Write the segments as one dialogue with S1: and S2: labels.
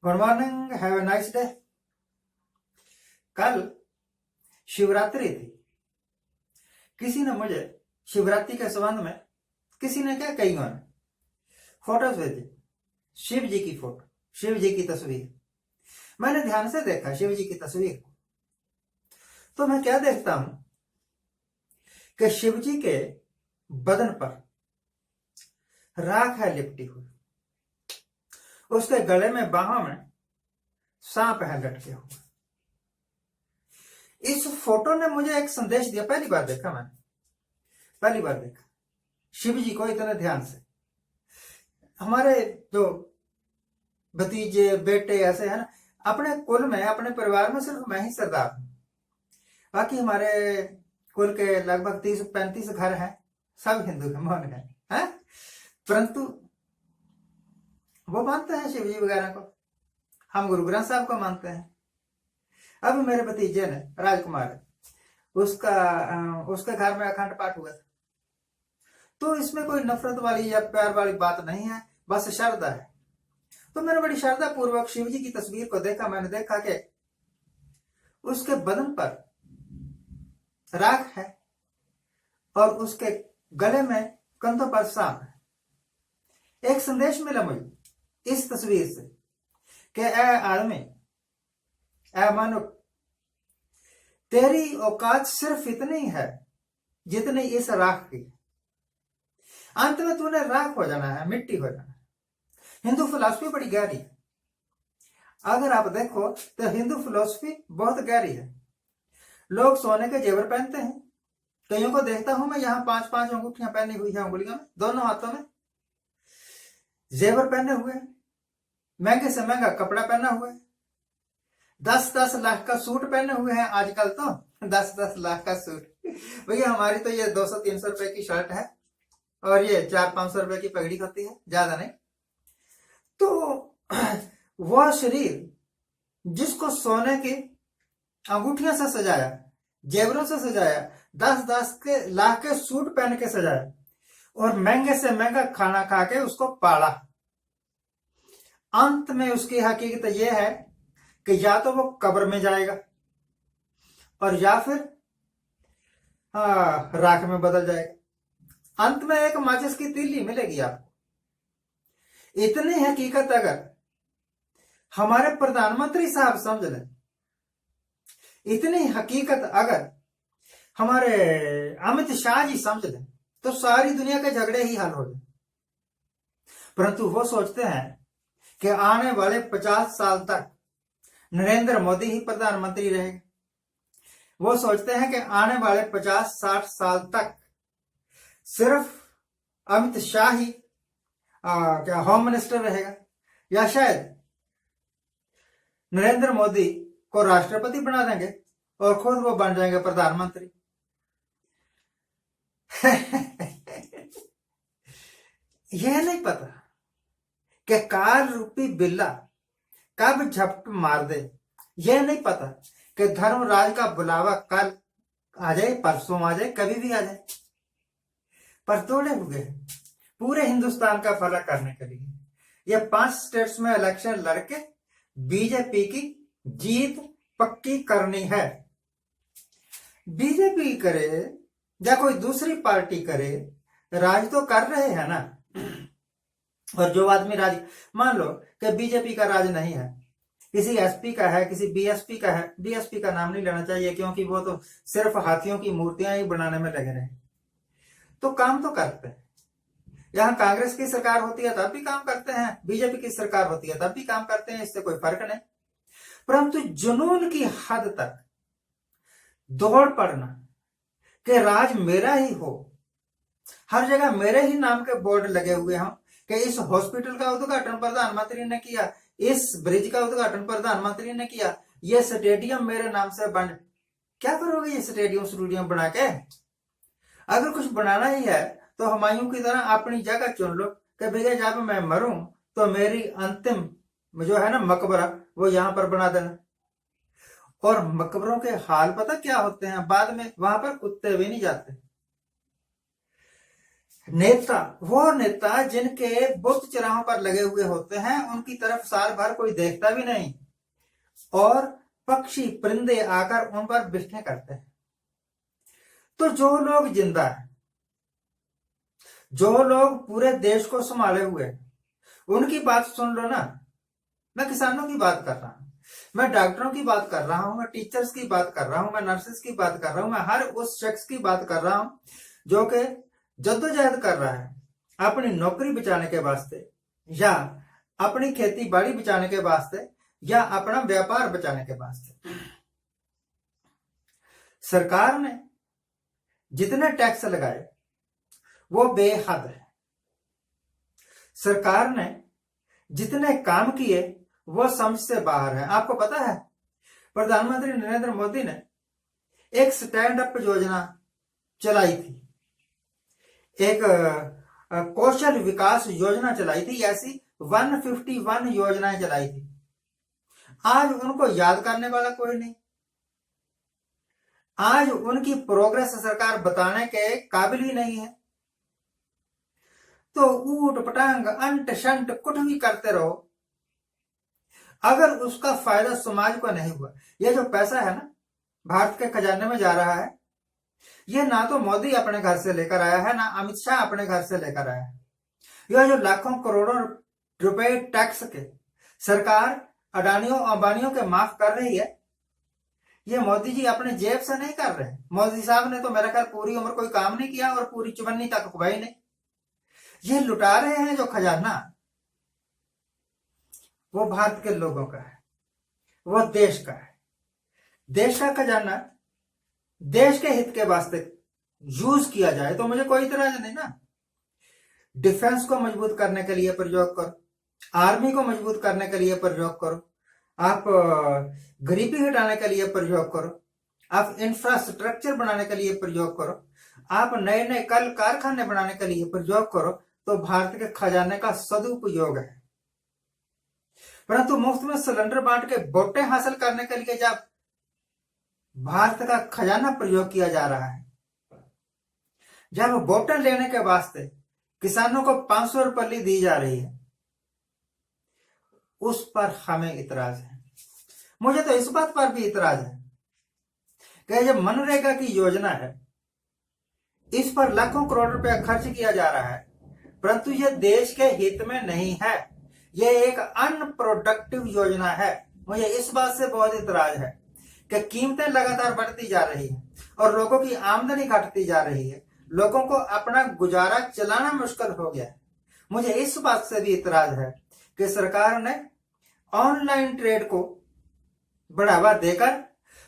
S1: Good morning, have a nice day. कल शिवरात्रि थी। किसी ने मुझे शिवरात्रि के संबंध में, किसी ने क्या, कईयों ने फोटोज भेजी, शिव जी की फोटो, शिव जी की तस्वीर। मैंने ध्यान से देखा शिव जी की तस्वीर को, तो मैं क्या देखता हूं कि शिव जी के बदन पर राख है लिपटी हुई, उसके गले में, बाहों में सांप है लटके हुए। इस फोटो ने मुझे एक संदेश दिया। पहली बार देखा मैंने, पहली बार देखा शिव जी को इतने ध्यान से। हमारे जो भतीजे बेटे ऐसे है ना, अपने कुल में, अपने परिवार में सिर्फ मैं ही सरदार हूं। बाकी हमारे कुल के लगभग 30-35 घर हैं, सब हिंदू मौन है? परंतु वो मानते हैं शिव जी वगैरह को, हम गुरु ग्रंथ साहब को मानते हैं। अब मेरे भतीजे ने, राजकुमार है, उसके घर में अखंड पाठ हुआ था। तो इसमें कोई नफरत वाली या प्यार वाली बात नहीं है, बस श्रद्धा है। तो मैंने बड़ी श्रद्धा पूर्वक शिव जी की तस्वीर को देखा। मैंने देखा कि उसके बदन पर राख है और उसके गले में, कंधों पर सांप है। एक संदेश मिला मुझे इस तस्वीर से कि ऐ आदमी, ऐ मानव, तेरी औकात सिर्फ इतनी है जितनी इस राख की। अंत में तूने राख हो जाना है, मिट्टी हो जाना है। हिंदू फिलॉसफी बड़ी गहरी है। अगर आप देखो तो हिंदू फिलॉसफी बहुत गहरी है। लोग सोने के जेवर पहनते हैं। कईयों को देखता हूं मैं, यहां 5-5 अंगूठियां पहनी हुई है, उंगलियों में, दोनों हाथों में जेवर पहने हुए, महंगे से महंगा कपड़ा पहना हुआ है, 10-10 लाख का सूट पहने हुए हैं। आजकल तो 10-10 लाख का सूट। भैया हमारी तो ये 200-300 रुपए की शर्ट है और ये 400-500 रुपए की पगड़ी होती है, ज्यादा नहीं। तो वह शरीर जिसको सोने की अंगूठियों से सजाया, जेवरों से सजाया, 10-10 लाख के सूट पहन के सजाया और महंगे से महंगा खाना खा के उसको पाला, अंत में उसकी हकीकत यह है कि या तो वो कब्र में जाएगा और या फिर राख में बदल जाएगा। अंत में एक माचिस की तीली मिलेगी आपको। इतनी हकीकत अगर हमारे प्रधानमंत्री साहब समझ लें, इतनी हकीकत अगर हमारे अमित शाह जी समझ लें, तो सारी दुनिया के झगड़े ही हल हो जाए। परंतु वो सोचते हैं कि आने वाले 50 साल तक नरेंद्र मोदी ही प्रधानमंत्री रहेगा। वो सोचते हैं कि आने वाले 50-60 साल तक सिर्फ अमित शाह ही क्या होम मिनिस्टर रहेगा, या शायद नरेंद्र मोदी को राष्ट्रपति बना देंगे और खुद वो बन जाएंगे प्रधानमंत्री। यह नहीं पता कि काल रूपी बिल्ला कब झपट मार दे। यह नहीं पता कि धर्मराज का बुलावा कल आ जाए, परसों आ जाए, कभी भी आ जाए। पर तोड़े हुए पूरे हिंदुस्तान का भला करने के लिए यह 5 स्टेट्स में इलेक्शन लड़के बीजेपी की जीत पक्की करनी है। बीजेपी करे या कोई दूसरी पार्टी करे, राज तो कर रहे हैं ना। और जो आदमी राज, मान लो कि बीजेपी का राज नहीं है, किसी एसपी का है, किसी बीएसपी का है। बीएसपी का नाम नहीं लेना चाहिए क्योंकि वो तो सिर्फ हाथियों की मूर्तियां ही बनाने में लगे रहे। तो काम तो करते हैं। यहां कांग्रेस की सरकार होती है तब भी काम करते हैं, बीजेपी की सरकार होती है तब भी काम करते हैं, इससे कोई फर्क नहीं। परंतु जुनून की हद तक दौड़ पड़ना कि राज मेरा ही हो, हर जगह मेरे ही नाम के बोर्ड लगे हुए हों कि इस हॉस्पिटल का उद्घाटन प्रधानमंत्री ने किया, इस ब्रिज का उद्घाटन प्रधानमंत्री ने किया, ये स्टेडियम मेरे नाम से बन। क्या करोगे ये स्टेडियम बना के? अगर कुछ बनाना ही है तो हुमायूं की तरह अपनी जगह चुन लो कि भैया जब मैं मरूं तो मेरी अंतिम जो है ना मकबरा, वो यहां पर बना देना। और मकबरों के हाल पता क्या होते हैं बाद में? वहां पर कुत्ते भी नहीं जाते। नेता वो नेता जिनके बुत चौराहों पर लगे हुए होते हैं, उनकी तरफ साल भर कोई देखता भी नहीं और पक्षी परिंदे आकर उन पर बिस्ठे करते हैं। तो जो लोग जिंदा है, जो लोग पूरे देश को संभाले हुए हैं, उनकी बात सुन लो ना। मैं किसानों की बात कर रहा हूं, मैं डॉक्टरों की बात कर रहा हूं, मैं टीचर्स की बात कर रहा हूं, मैं नर्सेस की बात कर रहा हूं, मैं हर उस शख्स की बात कर रहा हूं जो कि जद्दोजहद कर रहा है अपनी नौकरी बचाने के वास्ते, या अपनी खेती बाड़ी बचाने के वास्ते, या अपना व्यापार बचाने के वास्ते। सरकार ने जितने टैक्स लगाए वो बेहद है। सरकार ने जितने काम किए वो समझ से बाहर है। आपको पता है, प्रधानमंत्री नरेंद्र मोदी ने एक स्टैंड अप योजना चलाई थी, एक कौशल विकास योजना चलाई थी, ऐसी 151 योजनाएं चलाई थी। आज उनको याद करने वाला कोई नहीं, आज उनकी प्रोग्रेस सरकार बताने के काबिल ही नहीं है। तो ऊट पटांग अंट शंट कुछ भी करते रहो, अगर उसका फायदा समाज को नहीं हुआ। ये जो पैसा है ना भारत के खजाने में जा रहा है, ये ना तो मोदी अपने घर से लेकर आया है, ना अमित शाह अपने घर से लेकर आया है। यह जो लाखों करोड़ों रुपए टैक्स के सरकार अडानियों अंबानियों के माफ कर रही है, ये मोदी जी अपने जेब से नहीं कर रहे। मोदी साहब ने तो मेरा ख्याल पूरी उम्र कोई काम नहीं किया और पूरी चुबन्नी तक खुबाई नहीं। ये लुटा रहे हैं जो खजाना, वो भारत के लोगों का है, वो देश का है। देश का खजाना देश के हित के वास्ते यूज किया जाए तो मुझे कोई इतराज नहीं ना। डिफेंस को मजबूत करने के लिए प्रयोग करो, आर्मी को मजबूत करने के लिए प्रयोग करो, आप गरीबी हटाने के लिए प्रयोग करो, आप इंफ्रास्ट्रक्चर बनाने के लिए प्रयोग करो, आप नए नए कल कारखाने बनाने के लिए प्रयोग करो, तो भारत के खजाने का सदुपयोग है। परंतु मुफ्त में सिलेंडर बांट के वोटें हासिल करने के लिए जब भारत का खजाना प्रयोग किया जा रहा है, जब वोटें लेने के वास्ते किसानों को 500 रुपये दी जा रही है, उस पर हमें इतराज है। मुझे तो इस बात पर भी इतराज है कि जब मनरेगा की योजना है, इस पर लाखों करोड़ रुपया खर्च किया जा रहा है, परंतु यह देश के हित में नहीं है, यह एक अनप्रोडक्टिव योजना है। मुझे इस बात से बहुत इतराज है कि कीमतें लगातार बढ़ती जा रही है और लोगों की आमदनी घटती जा रही है, लोगों को अपना गुजारा चलाना मुश्किल हो गया है। मुझे इस बात से भी इतराज है कि सरकार ने ऑनलाइन ट्रेड को बढ़ावा देकर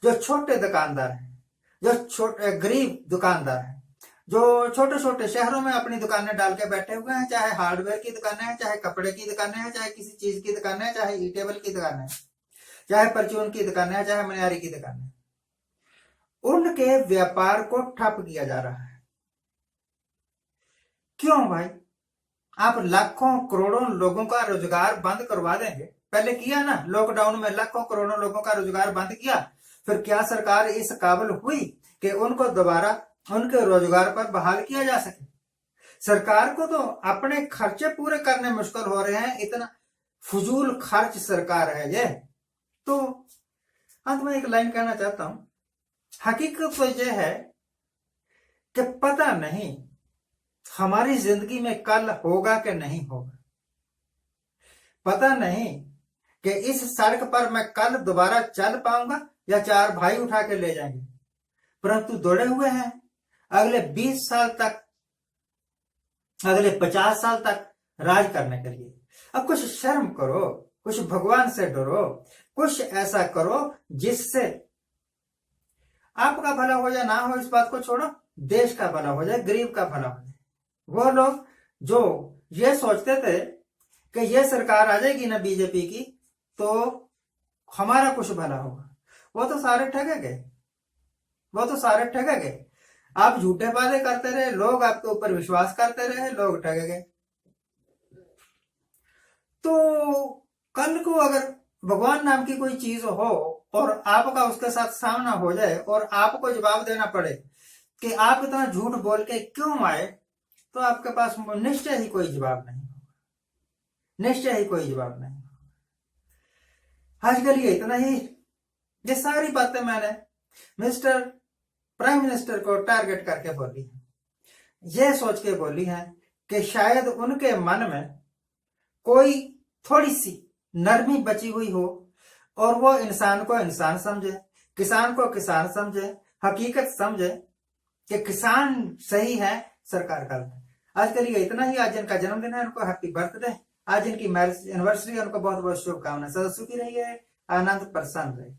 S1: जो छोटे दुकानदार हैं, जो छोटे गरीब दुकानदार हैं, जो छोटे छोटे शहरों में अपनी दुकानें डाल के बैठे हुए हैं, चाहे हार्डवेयर की दुकानें हैं, चाहे कपड़े की दुकानें हैं, चाहे किसी चीज की दुकानें हैं, चाहे ईटेबल की दुकानें हैं, चाहे परचून की दुकानें हैं, चाहे मनियारी की दुकानें, उनके व्यापार को ठप किया जा रहा है। क्यों भाई? आप लाखों करोड़ों लोगों का रोजगार बंद करवा देंगे। पहले किया ना, लॉकडाउन में लाखों करोड़ों लोगों का रोजगार बंद किया, फिर क्या सरकार इस काबिल हुई कि उनको दोबारा उनके रोजगार पर बहाल किया जा सके? सरकार को तो अपने खर्चे पूरे करने मुश्किल हो रहे हैं, इतना फजूल खर्च सरकार है ये। तो अंत में एक लाइन कहना चाहता हूं, हकीकत तो यह है कि पता नहीं हमारी जिंदगी में कल होगा कि नहीं होगा, पता नहीं कि इस सड़क पर मैं कल दोबारा चल पाऊंगा या चार भाई उठा के ले जाएंगे, परंतु दौड़े हुए हैं अगले 20 साल तक, अगले 50 साल तक राज करने के लिए। अब कुछ शर्म करो, कुछ भगवान से डरो, कुछ ऐसा करो जिससे आपका भला हो या ना हो, इस बात को छोड़ो, देश का भला हो जाए, गरीब का भला हो जाए। वो लोग जो ये सोचते थे कि ये सरकार आ जाएगी ना बीजेपी की तो हमारा कुछ भला होगा, वो तो सारे ठगे गए, वो तो सारे ठगे गए। आप झूठे वादे करते रहे, लोग आपके ऊपर विश्वास करते रहे, लोग ठगे गए। तो कल को अगर भगवान नाम की कोई चीज हो और आपका उसके साथ सामना हो जाए और आपको जवाब देना पड़े कि आप इतना झूठ बोल के क्यों आए, तो आपके पास निश्चय ही कोई जवाब नहीं होगा, निश्चय ही कोई जवाब नहीं होगा। आज के लिए इतना ही। ये सारी बातें मैंने मिस्टर प्राइम मिनिस्टर को टारगेट करके बोली है, यह सोच के बोली है कि शायद उनके मन में कोई थोड़ी सी नरमी बची हुई हो और वो इंसान को इंसान समझे, किसान को किसान समझे, हकीकत समझे कि किसान सही है, सरकार गलत है। आज के लिए इतना ही। आज जिनका जन्मदिन है उनको हैप्पी बर्थडे, आज इनकी मैरिज एनिवर्सरी है, उनको बहुत बहुत शुभकामनाएं। सदा सुखी रहिए, आनंद प्रसन्न रहे।